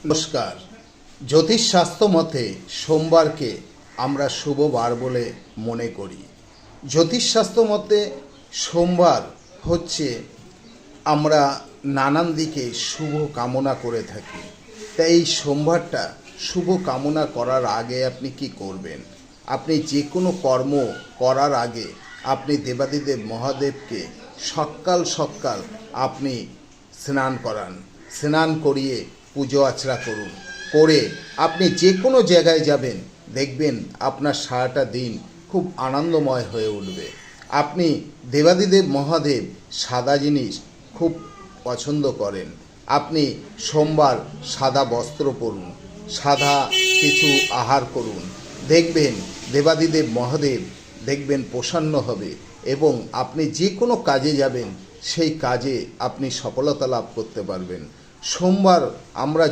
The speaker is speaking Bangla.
নমস্কার। জ্যোতিষশাস্ত্র মতে সোমবারকে আমরা শুভ বার বলে মনে করি। জ্যোতিষশাস্ত্র মতে সোমবার হচ্ছে আমরা নানান দিকে শুভ কামনা করে থাকি। তাই এই সোমবারটা শুভ কামনা করার আগে আপনি কি করবেন? আপনি যে কোনো কর্ম করার আগে আপনি দেবাদিদেব মহাদেবকে সকাল সকাল আপনি স্নান করান। স্নান করিয়ে পুজো আচরা করুন। করে আপনি যে কোনো জায়গায় যাবেন, দেখবেন আপনার সারাটা দিন খুব আনন্দময় হয়ে উঠবে। আপনি দেবাদিদেব মহাদেব সাদা জিনিস খুব পছন্দ করেন। আপনি সোমবার সাদা বস্ত্র পরুন, সাদা কিছু আহার করুন। দেখবেন দেবাদিদেব মহাদেব দেখবেন প্রসন্ন হবে এবং আপনি যে কোনো কাজে যাবেন সেই কাজে আপনি সফলতা লাভ করতে পারবেন। সোমবার আমরা